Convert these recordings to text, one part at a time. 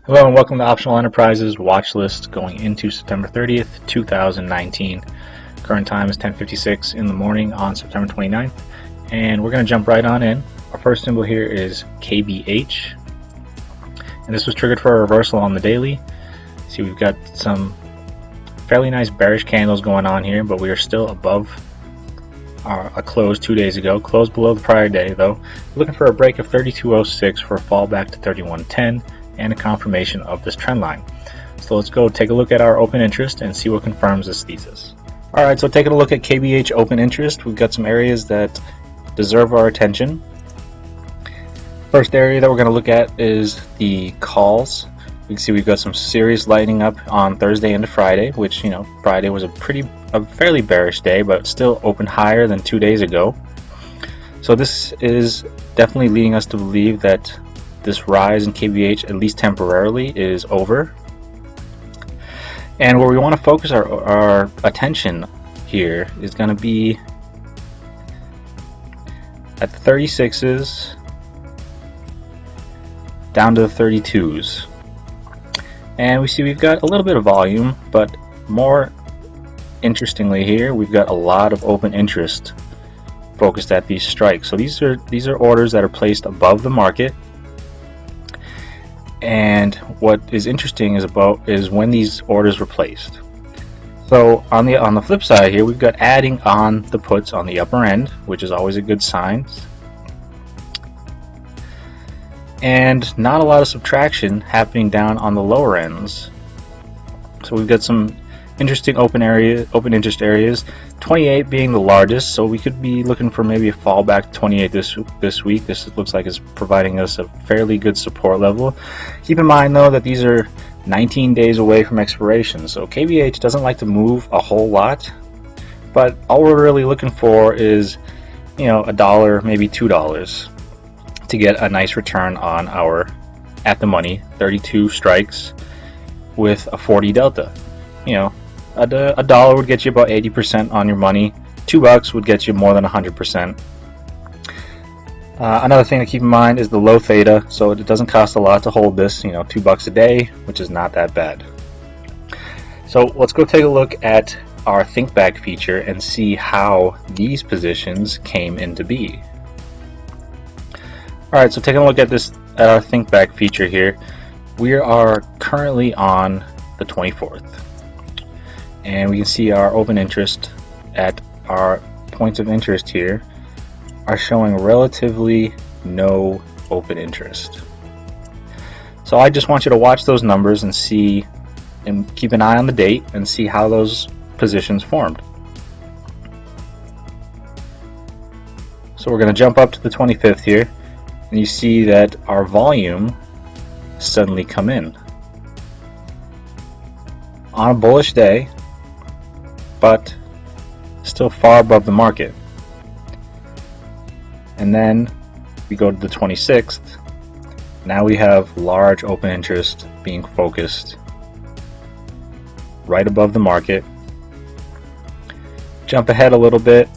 Hello and welcome to Optional Enterprises watch list going into September 30th, 2019. Current time is 10:56 in the morning on September 29th, and we're going to jump right on in. Our first symbol here is KBH, and this was triggered for a reversal on the daily. See, we've got some fairly nice bearish candles going on here, but we are still above a close 2 days ago. Closed below the prior day though. Looking for a break of 32.06 for a fall back to 31.10 and a confirmation of this trend line. So let's go take a look at our open interest and see what confirms this thesis. Alright, so taking a look at KBH open interest, we've got some areas that deserve our attention. First area that we're going to look at is the calls. You can see we've got some serious lightening up on Thursday into Friday, which, Friday was a fairly bearish day, but still opened higher than 2 days ago. So this is definitely leading us to believe that this rise in KBH, at least temporarily, is over. And where we want to focus our attention here is going to be at the 36s down to the 32s. And we see we've got a little bit of volume, but more interestingly here, we've got a lot of open interest focused at these strikes. So these are orders that are placed above the market. And what is interesting is when these orders were placed. So on the flip side here, we've got adding on the puts on the upper end, which is always a good sign. And not a lot of subtraction happening down on the lower ends. So we've got some interesting open interest areas, 28 being the largest, so we could be looking for maybe a fallback to 28 this week. This looks like it's providing us a fairly good support level. Keep in mind though that these are 19 days away from expiration, so KBH doesn't like to move a whole lot, but all we're really looking for is $1, maybe $2 to get a nice return on our at the money 32 strikes with a 40 delta. A dollar would get you about 80% on your money. $2 would get you more than 100%. Another thing to keep in mind is the low theta, so it doesn't cost a lot to hold this. $2 a day, which is not that bad. So let's go take a look at our think back feature and see how these positions came into be. Alright, so taking a look at our think back feature here, we are currently on the 24th. And we can see our open interest at our points of interest here are showing relatively no open interest. So I just want you to watch those numbers and see, and keep an eye on the date and see how those positions formed. So we're going to jump up to the 25th here, and you see that our volume suddenly come in on a bullish day, but still far above the market. And then we go to the 26th. Now we have large open interest being focused right above the market. Jump ahead a little bit.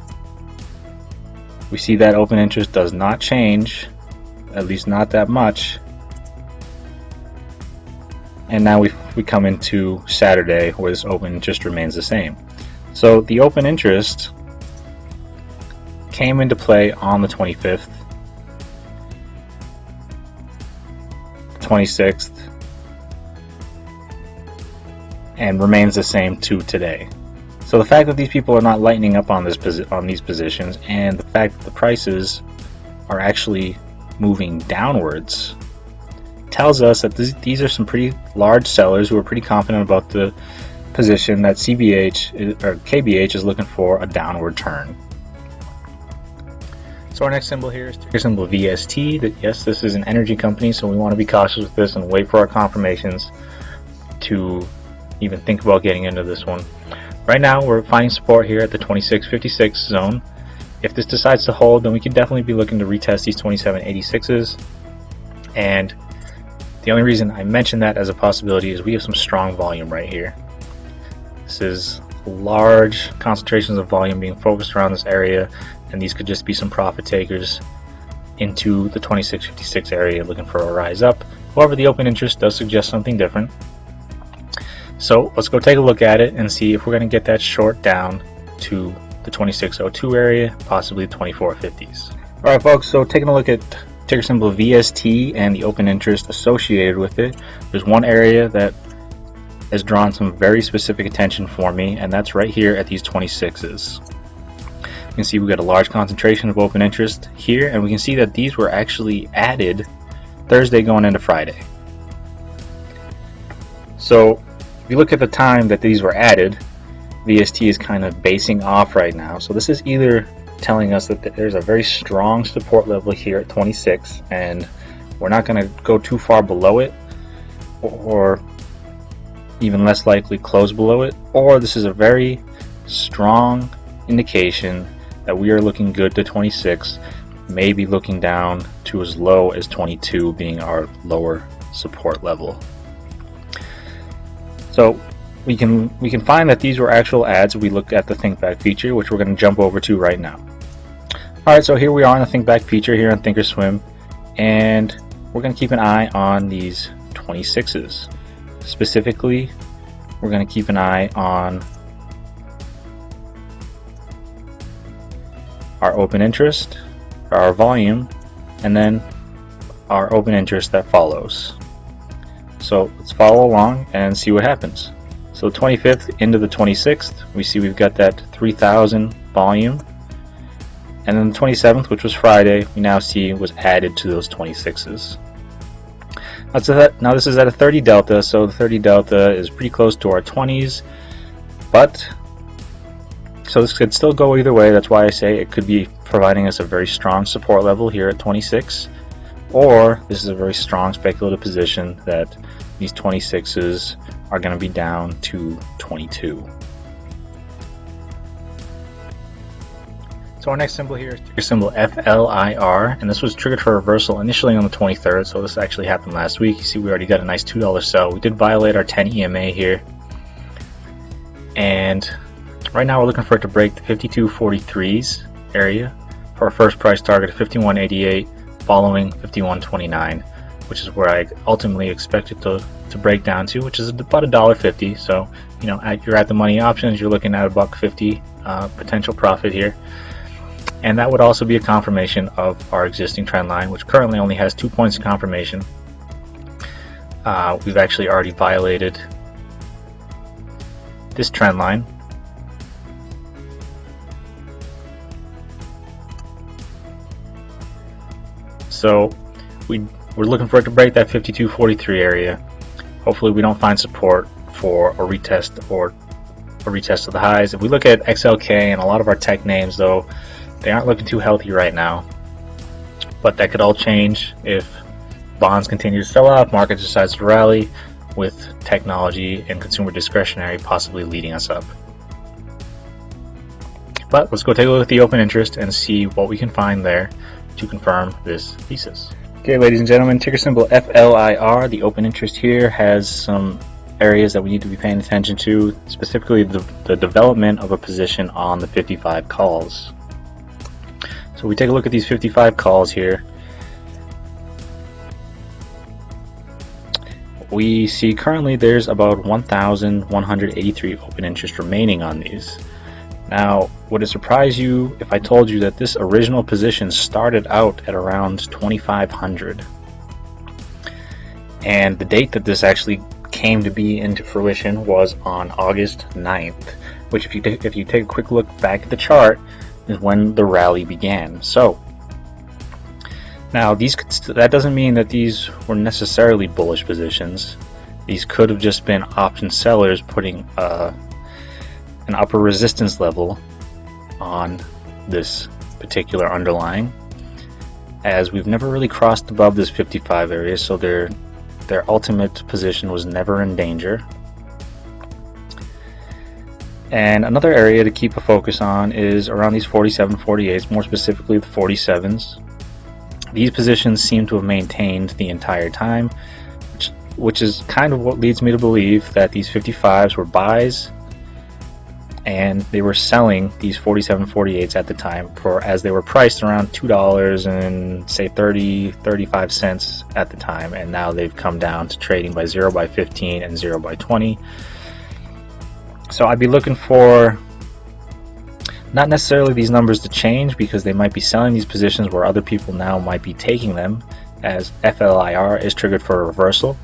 We see that open interest does not change, at least not that much. And now we come into Saturday where this open interest remains the same. So the open interest came into play on the 25th, 26th, and remains the same to today. So the fact that these people are not lightening up on these positions, and the fact that the prices are actually moving downwards, tells us that these are some pretty large sellers who are pretty confident about the position that KBH is looking for a downward turn. So our next symbol here is ticker symbol VST. That yes, this is an energy company, so we want to be cautious with this and wait for our confirmations to even think about getting into this one. Right now we're finding support here at the 26.56 zone. If this decides to hold, then we can definitely be looking to retest these 27.86s. And the only reason I mention that as a possibility is we have some strong volume right here. This is large concentrations of volume being focused around this area, and these could just be some profit takers into the 26.56 area looking for a rise up, However, the open interest does suggest something different. So let's go take a look at it and see if we're going to get that short down to the 2602 area, possibly the 2450s. Alright folks, so taking a look at ticker symbol VST and the open interest associated with it, there's one area that has drawn some very specific attention for me, and that's right here at these 26s. You can see we've got a large concentration of open interest here, and we can see that these were actually added Thursday going into Friday. So if you look at the time that these were added, VST is kind of basing off right now. So this is either telling us that there's a very strong support level here at 26 and we're not going to go too far below it, or even less likely close below it, or this is a very strong indication that we are looking good to 26, maybe looking down to as low as 22 being our lower support level. So we can find that these were actual ads if we look at the think back feature, which we're going to jump over to right now. Alright, so here we are on the think back feature here on Thinkorswim, and we're going to keep an eye on these 26s. Specifically, we're going to keep an eye on our open interest, our volume, and then our open interest that follows. So let's follow along and see what happens. So 25th into the 26th, we see we've got that 3,000 volume, and then the 27th, which was Friday, we now see was added to those 26s. Now this is at a 30 delta, so the 30 delta is pretty close to our 20s, but so this could still go either way. That's why I say it could be providing us a very strong support level here at 26, or this is a very strong speculative position that these 26s are going to be down to 22. So our next symbol here is ticker symbol FLIR, and this was triggered for reversal initially on the 23rd, so this actually happened last week. You see we already got a nice $2 sell. We did violate our 10 EMA here, and right now we're looking for it to break the 52.43s area for our first price target of 51.88, following 51.29, which is where I ultimately expect it to break down to, which is about $1.50. So you know, you're at the money options, you're looking at $1.50 potential profit here, and that would also be a confirmation of our existing trend line, which currently only has 2 points of confirmation. We've actually already violated this trend line. So we're looking for it to break that 52.43 area. Hopefully we don't find support for a retest of the highs. If we look at XLK and a lot of our tech names, though, they aren't looking too healthy right now. But that could all change if bonds continue to sell off, market decides to rally, with technology and consumer discretionary possibly leading us up. But let's go take a look at the open interest and see what we can find there to confirm this thesis. Okay, ladies and gentlemen, ticker symbol FLIR. The open interest here has some areas that we need to be paying attention to, specifically the development of a position on the 55 calls. So we take a look at these 55 calls here. We see currently there's about 1,183 open interest remaining on these. Now, would it surprise you if I told you that this original position started out at around 2,500? And the date that this actually came to be into fruition was on August 9th, which if you take a quick look back at the chart, is when the rally began. So now that doesn't mean that these were necessarily bullish positions. These could have just been option sellers putting an upper resistance level on this particular underlying, as we've never really crossed above this 55 area, so their ultimate position was never in danger. And another area to keep a focus on is around these 47, 48s, more specifically the 47s. These positions seem to have maintained the entire time, which is kind of what leads me to believe that these 55s were buys and they were selling these 47.48s at the time for, as they were priced around $2 and say 35 cents at the time, and now they've come down to trading by 0 by 15 and 0 by 20. So I'd be looking for not necessarily these numbers to change, because they might be selling these positions where other people now might be taking them, as FLIR is triggered for a reversal.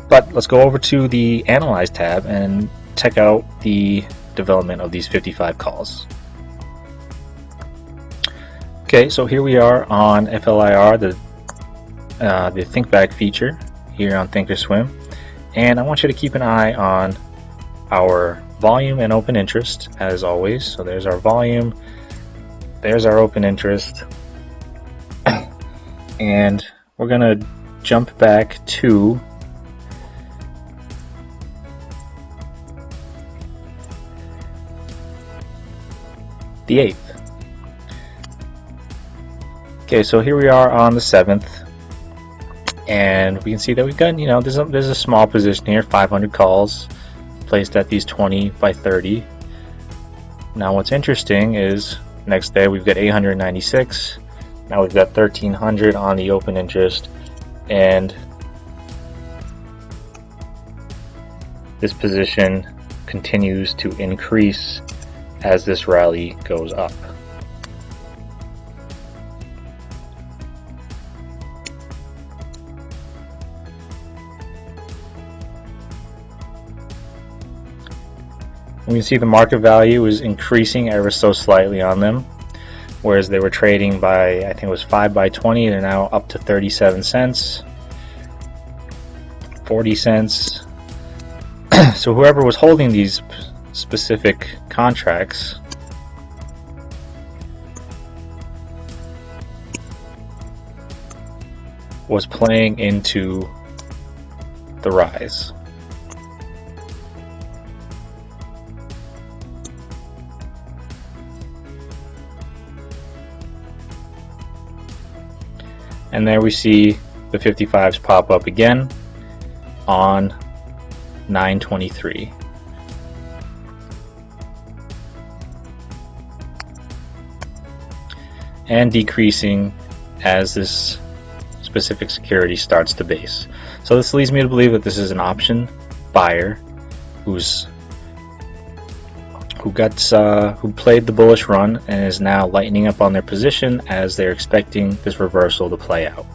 But let's go over to the Analyze tab and check out the development of these 55 calls. Okay, so here we are on FLIR, the Think Back feature here on Thinkorswim, and I want you to keep an eye on our volume and open interest as always. So there's our volume, there's our open interest, and we're gonna jump back to the 8th. Okay, so here we are on the 7th, and we can see that we've got, there's a small position here, 500 calls placed at these 20 by 30. Now what's interesting is next day we've got 896. Now we've got 1300 on the open interest, and this position continues to increase as this rally goes up. We can see the market value is increasing ever so slightly on them, whereas they were trading by, I think it was 5 by 20, they're now up to 37 cents, 40 cents. So whoever was holding these specific contracts was playing into the rise. And there we see the 55s pop up again on 9/23. And decreasing as this specific security starts to base. So this leads me to believe that this is an option buyer who played the bullish run and is now lightening up on their position as they're expecting this reversal to play out.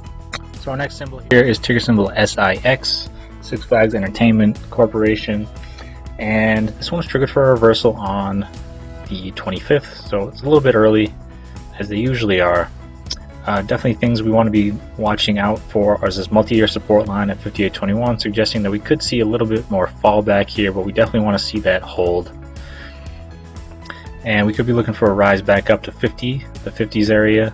So our next symbol here is ticker symbol SIX, Six Flags Entertainment Corporation, and this one was triggered for a reversal on the 25th, so it's a little bit early, as they usually are. Definitely things we want to be watching out for is this multi-year support line at 58.21, suggesting that we could see a little bit more fallback here, but we definitely want to see that hold. And we could be looking for a rise back up to 50, the 50s area,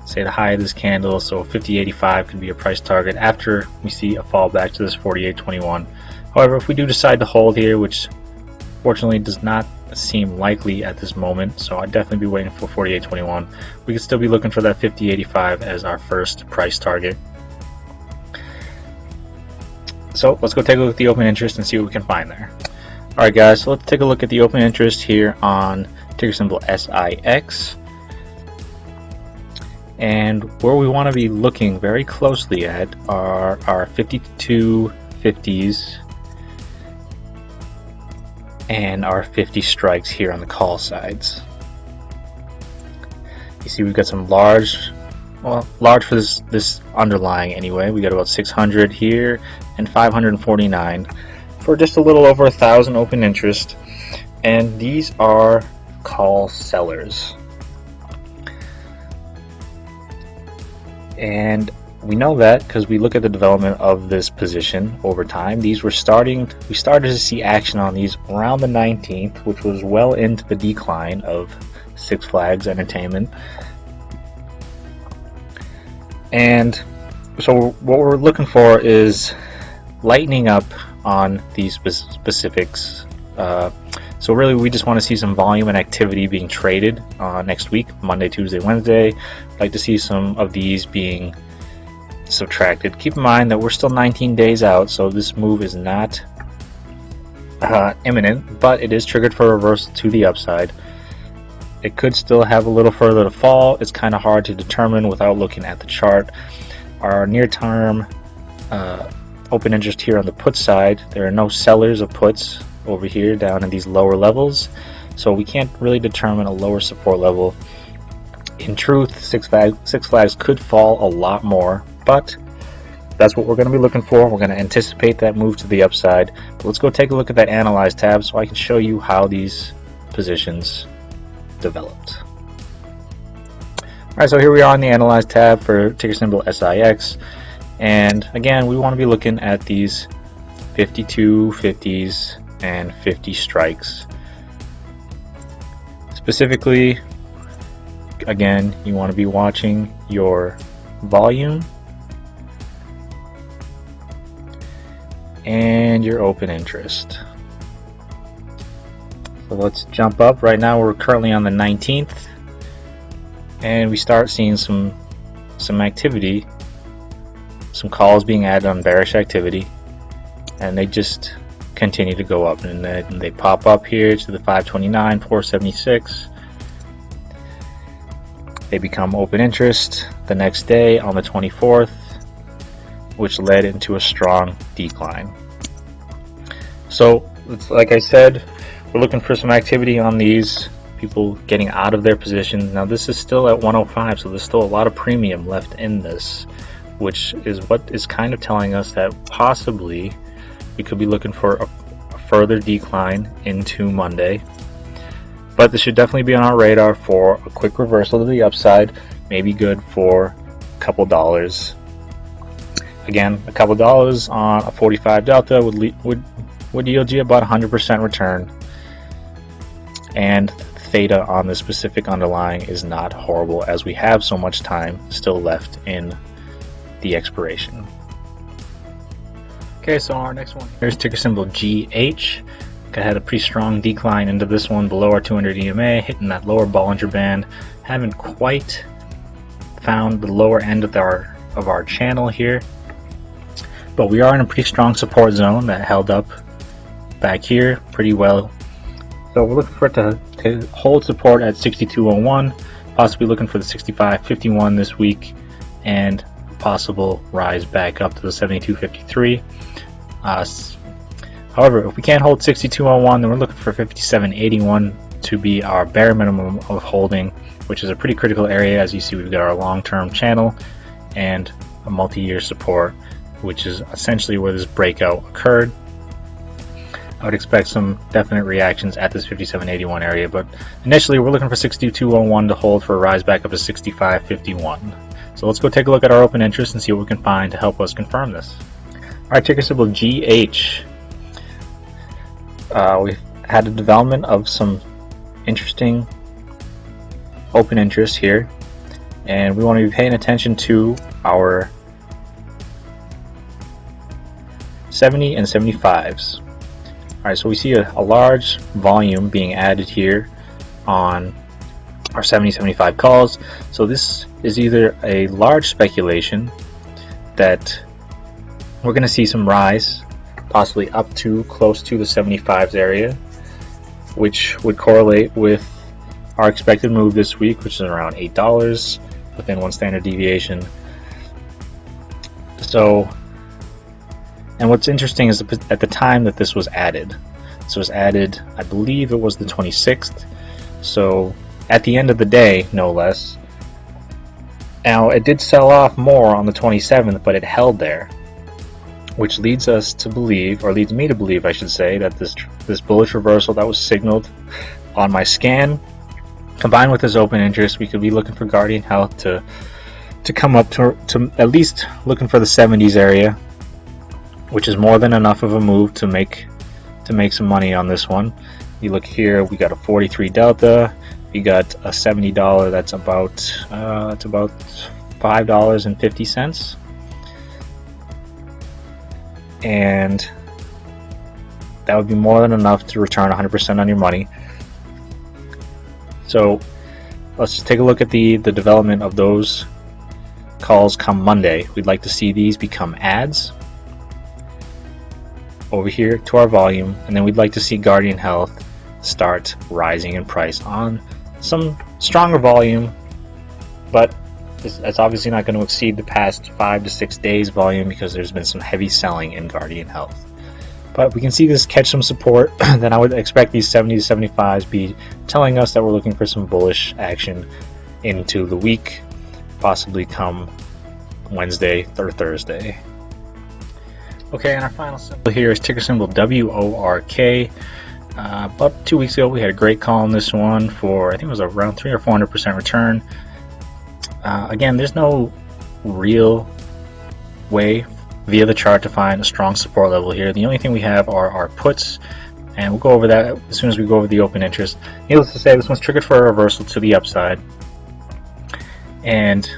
say the high of this candle, so 50.85 could be a price target after we see a fall back to this 48.21. However, if we do decide to hold here, which fortunately does not seem likely at this moment, so I'd definitely be waiting for 48.21, we could still be looking for that 50.85 as our first price target. So let's go take a look at the open interest and see what we can find there. Alright guys, so let's take a look at the open interest here on ticker symbol SIX, and where we want to be looking very closely at are our 52 50s and our 50 strikes here on the call sides. You see we've got some large for this underlying anyway. We got about 600 here and 549 for just a little over 1,000 open interest, and these are call sellers. And we know that because we look at the development of this position over time. We started to see action on these around the 19th, which was well into the decline of Six Flags Entertainment. And so what we're looking for is lightening up on these specifics. So really we just want to see some volume and activity being traded next week, Monday, Tuesday, Wednesday. I'd like to see some of these being subtracted. Keep in mind that we're still 19 days out, so this move is not imminent, but it is triggered for a reversal to the upside. It could still have a little further to fall. It's kind of hard to determine without looking at the chart. Our near-term open interest here on the put side, there are no sellers of puts over here down in these lower levels, so we can't really determine a lower support level. In truth, Six Flags could fall a lot more, but that's what we're going to be looking for. We're going to anticipate that move to the upside. But let's go take a look at that Analyze tab so I can show you how these positions developed. Alright, so here we are on the Analyze tab for ticker symbol SIX. And again, we want to be looking at these 52, 50s, and 50 strikes. Specifically, again, you want to be watching your volume and your open interest. So let's jump up. Right now we're currently on the 19th, and we start seeing some activity, some calls being added on bearish activity, and they just continue to go up, and they pop up here to the 529, 476. They become open interest the next day on the 24th, which led into a strong decline. So, like I said, we're looking for some activity on these, people getting out of their positions. Now this is still at 105, so there's still a lot of premium left in this, which is what is kind of telling us that possibly we could be looking for a further decline into Monday. But this should definitely be on our radar for a quick reversal to the upside, maybe good for a couple dollars. Again, a couple dollars on a 45 delta would yield you about 100% return. And theta on this specific underlying is not horrible, as we have so much time still left in the expiration. Okay, so our next one, here's ticker symbol GH. I had a pretty strong decline into this one below our 200 EMA, hitting that lower Bollinger Band. Haven't quite found the lower end of our channel here, but we are in a pretty strong support zone that held up back here pretty well. So we're looking for it to hold support at 62.01, possibly looking for the 65.51 this week, and possible rise back up to the 72.53. However, if we can't hold 62.01, then we're looking for 57.81 to be our bare minimum of holding, which is a pretty critical area. As you see, we've got our long-term channel and a multi-year support, which is essentially where this breakout occurred. I would expect some definite reactions at this 57.81 area, but initially we're looking for 62.01 to hold for a rise back up to 65.51. So let's go take a look at our open interest and see what we can find to help us confirm this. Alright, ticker symbol GH. We've had a development of some interesting open interest here, and we want to be paying attention to our 70 and 75s. Alright, so we see a large volume being added here on our 70-75 calls. So this is either a large speculation that we're going to see some rise, possibly up to close to the 75s area, which would correlate with our expected move this week, which is around $8 within one standard deviation. So, and what's interesting is at the time that this was added, I believe it was the 26th, so at the end of the day, no less. Now, it did sell off more on the 27th, but it held there, which leads us to believe, or leads me to believe, I should say, that this bullish reversal that was signaled on my scan, combined with this open interest, we could be looking for Guardian Health to come up to at least looking for the 70s area, which is more than enough of a move to make some money on this one. You look here, we got a 43 delta, we got a $70, that's about $5.50. And that would be more than enough to return 100% on your money. So let's just take a look at the development of those calls come Monday. We'd like to see these become ads. over here to our volume, and then we'd like to see Guardian Health start rising in price on some stronger volume, but it's obviously not going to exceed the past 5 to 6 days volume because there's been some heavy selling in Guardian Health. But we can see this catch some support. Then I would expect these 70 to 75s be telling us that we're looking for some bullish action into the week, possibly come Wednesday or Thursday. Okay, and our final symbol here is ticker symbol WORK. About 2 weeks ago, we had a great call on this one for, I think it was around 300 or 400% return. Again, there's no real way via the chart to find a strong support level here. The only thing we have are our puts, and we'll go over that as soon as we go over the open interest. Needless to say, this one's triggered for a reversal to the upside, and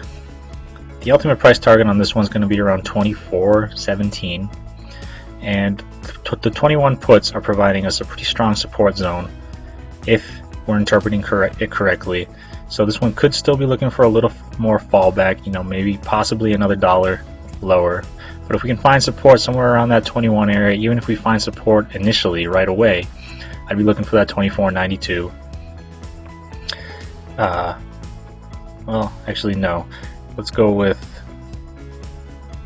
the ultimate price target on this one's going to be around 24.17, and the 21 puts are providing us a pretty strong support zone if we're interpreting it correctly. So this one could still be looking for a little more fallback, maybe possibly another dollar lower. But if we can find support somewhere around that 21 area, even if we find support initially right away, I'd be looking for that 24.92. Well, actually no. Let's go with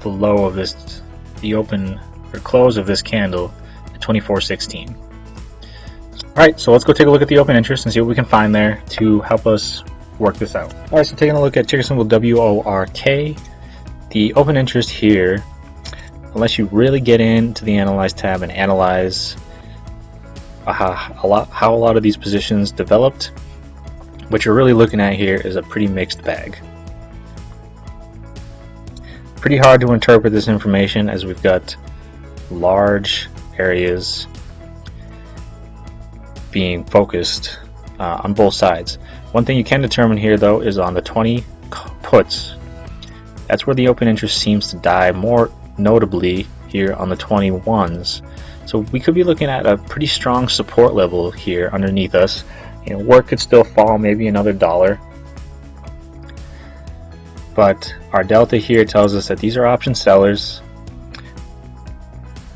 the low of this, the open or close of this candle at 24.16. Alright, so let's go take a look at the open interest and see what we can find there to help us work this out. Alright, so taking a look at ticker symbol WORK, the open interest here, unless you really get into the Analyze tab and analyze how a lot of these positions developed, what you're really looking at here is a pretty mixed bag. Pretty hard to interpret this information as we've got large areas being focused on both sides. One thing you can determine here though is on the 20 puts. That's where the open interest seems to die more notably here on the 21s. So we could be looking at a pretty strong support level here underneath us. Work could still fall maybe another dollar, but our delta here tells us that these are option sellers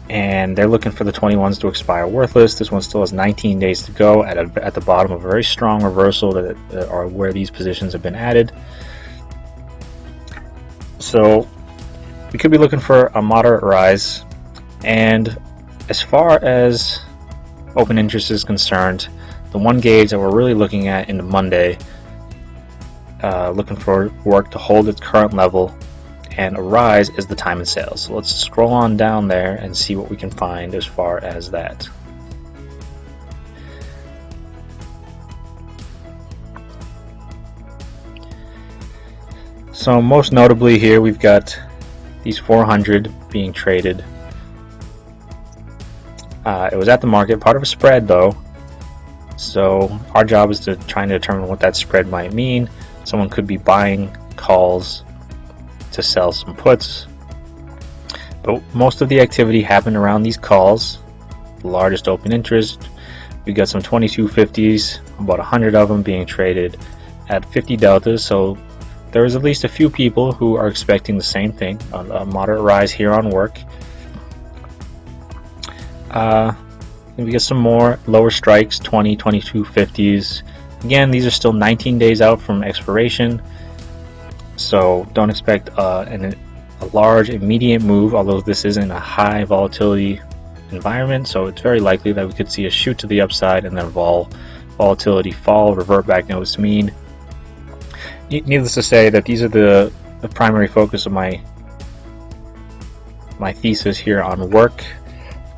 and they're looking for the 21s to expire worthless. This one still has 19 days to go at the bottom of a very strong reversal that are where these positions have been added. So we could be looking for a moderate rise, and as far as open interest is concerned, the one gauge that we're really looking at into Monday, looking for work to hold its current level and a rise, is the time and sales. So let's scroll on down there and see what we can find as far as that. So most notably here we've got these 400 being traded. It was at the market, part of a spread though, so our job is to try and determine what that spread might mean. Someone could be buying calls to sell some puts, but most of the activity happened around these calls. The largest open interest, we got some 2250s, about 100 of them being traded at 50 deltas, so there is at least a few people who are expecting the same thing, a moderate rise here on work. We get some more lower strikes, 20, 2250s. Again, these are still 19 days out from expiration, so don't expect a large immediate move, although this isn't a high volatility environment, so it's very likely that we could see a shoot to the upside and then volatility fall, revert back to its mean. Needless to say that these are the primary focus of my thesis here on work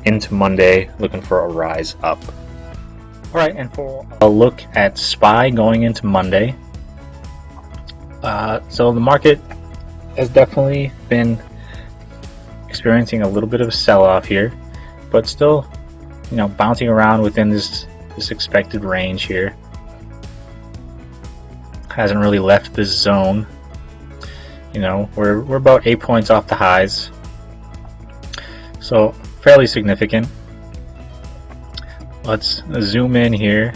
into Monday, looking for a rise up. Alright, and for a look at SPY going into Monday, so the market has definitely been experiencing a little bit of a sell-off here, but still, bouncing around within this expected range here. Hasn't really left this zone. We're about 8 points off the highs, so fairly significant. Let's zoom in here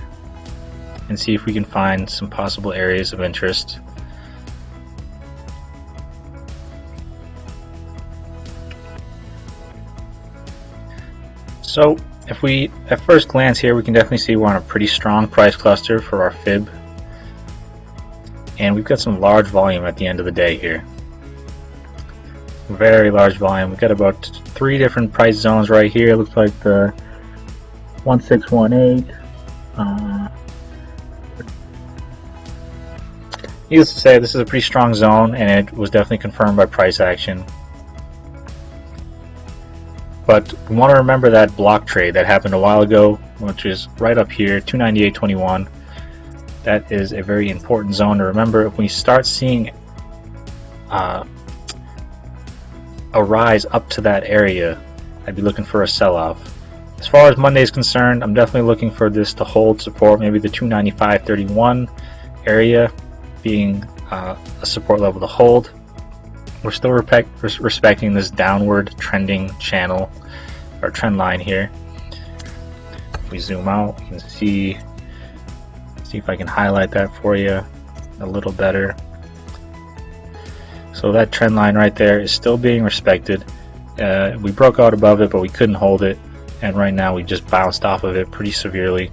and see if we can find some possible areas of interest. So if we, at first glance here, we can definitely see we're on a pretty strong price cluster for our fib, and we've got some large volume at the end of the day here. Very large volume. We've got about 3 different price zones right here. Looks like the 1618. Needless to say, this is a pretty strong zone, and it was definitely confirmed by price action. But we want to remember that block trade that happened a while ago, which is right up here, 298.21. That is a very important zone to remember. If we start seeing a rise up to that area, I'd be looking for a sell-off. As far as Monday is concerned, I'm definitely looking for this to hold support, maybe the 295.31 area being a support level to hold. We're still respecting this downward trending channel or trend line here. If we zoom out, you can see if I can highlight that for you a little better. So that trend line right there is still being respected. We broke out above it, but we couldn't hold it, and right now we just bounced off of it pretty severely.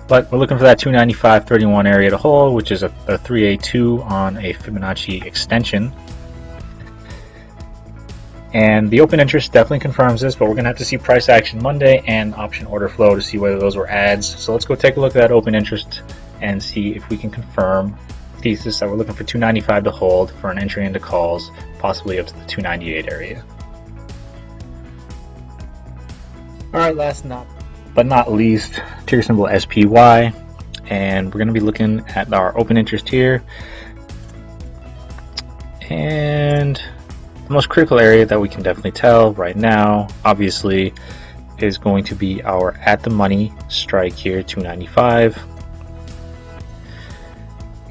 But we're looking for that 295.31 area to hold, which is a 382 on a Fibonacci extension. And the open interest definitely confirms this, but we're going to have to see price action Monday and option order flow to see whether those were ads. So let's go take a look at that open interest and see if we can confirm thesis that we're looking for 295 to hold for an entry into calls, possibly up to the 298 area. Alright, last but not least, ticker symbol SPY, and we're going to be looking at our open interest here. And the most critical area that we can definitely tell right now, obviously, is going to be our at the money strike here, 295.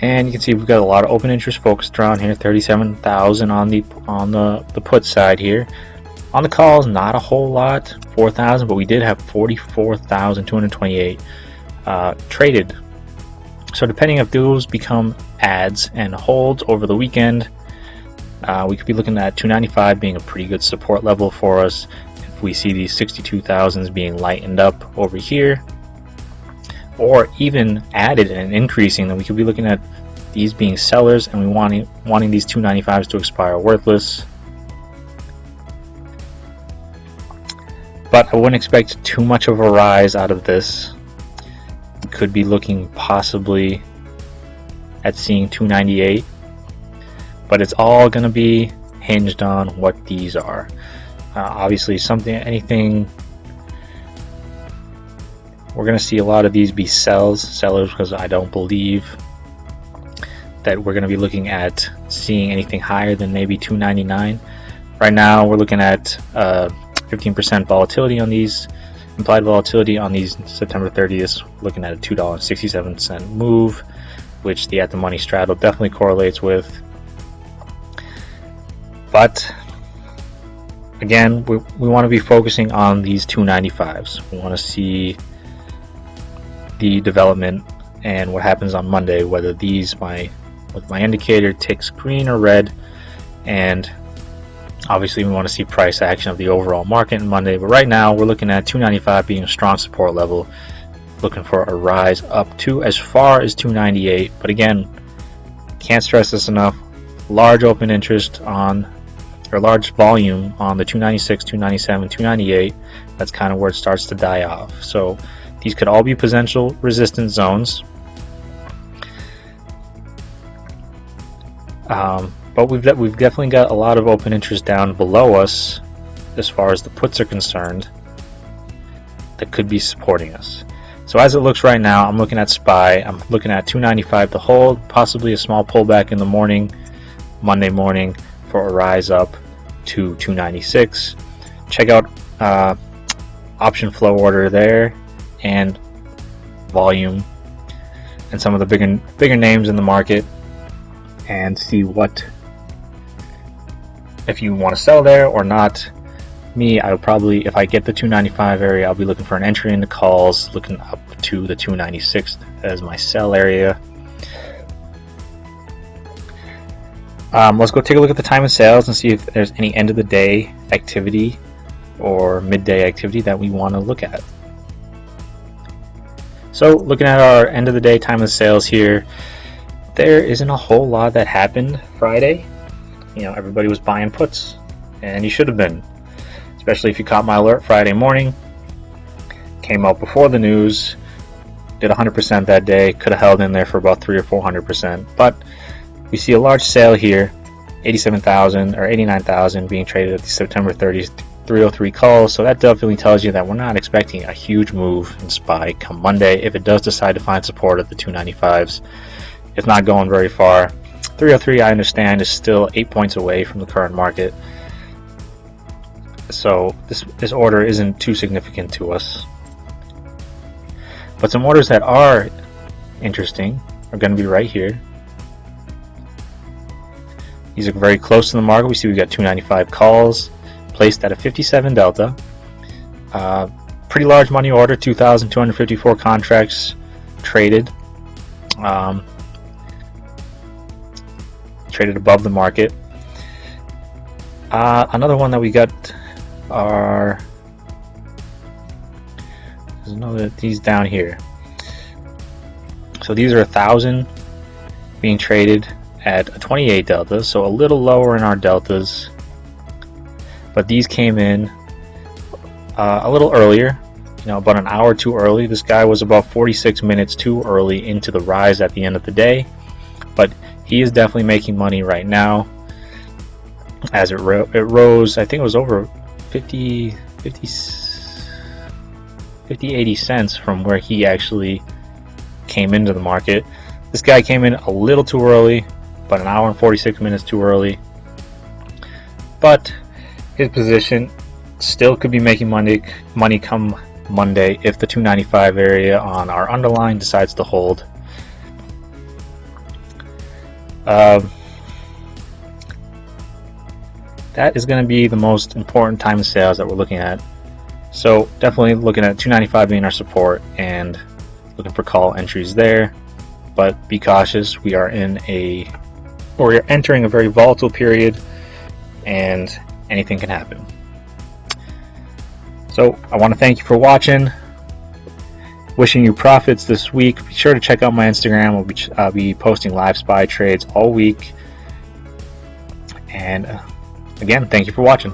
And you can see we've got a lot of open interest focused around here, 37,000 on the put side here. On the calls, not a whole lot, 4,000, but we did have 44,228 traded. So depending if those become ads and holds over the weekend, we could be looking at 295 being a pretty good support level for us. If we see these 62,000s being lightened up over here, or even added and increasing, then we could be looking at these being sellers, and we wanting these 295s to expire worthless. But I wouldn't expect too much of a rise out of this. We could be looking possibly at seeing 298, but it's all going to be hinged on what these are. Obviously, anything. We're going to see a lot of these be sellers, because I don't believe that we're going to be looking at seeing anything higher than maybe 299. Right now, we're looking at 15% volatility on these, implied volatility on these September 30th, looking at a $2.67 move, which the at the money straddle definitely correlates with. But again, we want to be focusing on these 295s. We want to see the development and what happens on Monday, whether these with my indicator ticks green or red, and obviously we want to see price action of the overall market on Monday. But right now we're looking at 295 being a strong support level, looking for a rise up to as far as 298. But again, can't stress this enough, large open interest on, or large volume on the 296, 297, 298. That's kind of where it starts to die off. So these could all be potential resistance zones. But we've definitely got a lot of open interest down below us as far as the puts are concerned that could be supporting us. So as it looks right now, I'm looking at SPY. I'm looking at 295 to hold, possibly a small pullback in the morning, Monday morning, for a rise up to 296. Check out option flow order there, and volume, and some of the bigger names in the market, and see if you want to sell there or not. Me, I would probably, if I get the 295 area, I'll be looking for an entry into calls, looking up to the 296 as my sell area. Let's go take a look at the time of sales and see if there's any end of the day activity or midday activity that we want to look at. So looking at our end of the day time of sales here, there isn't a whole lot that happened Friday. Everybody was buying puts, and you should have been, especially if you caught my alert Friday morning. Came out before the news, did 100% that day, could have held in there for about 300 or 400%, but we see a large sale here, 87,000 or 89,000 being traded at the September 30th 303 calls, so that definitely tells you that we're not expecting a huge move in SPY come Monday. If it does decide to find support at the 295s, it's not going very far. 303, I understand, is still 8 points away from the current market, so this order isn't too significant to us. But some orders that are interesting are going to be right here. These are very close to the market. We see we got 295 calls placed at a 57 delta. Pretty large money order, 2,254 contracts traded. Traded above the market. Another one that we got are these down here. So these are 1,000 being traded at a 28 delta, so a little lower in our deltas. But these came in a little earlier, about an hour too early. This guy was about 46 minutes too early into the rise at the end of the day, but he is definitely making money right now as it rose. I think it was over 50, 80 cents from where he actually came into the market. This guy came in a little too early, about an hour and 46 minutes too early, but his position still could be making money come Monday if the 295 area on our underline decides to hold. That is going to be the most important time of sales that we're looking at. So definitely looking at 295 being our support and looking for call entries there. But be cautious. We're entering a very volatile period, and anything can happen. So I want to thank you for watching. Wishing you profits this week. Be sure to check out my Instagram. I'll be posting live SPY trades all week. And again, thank you for watching.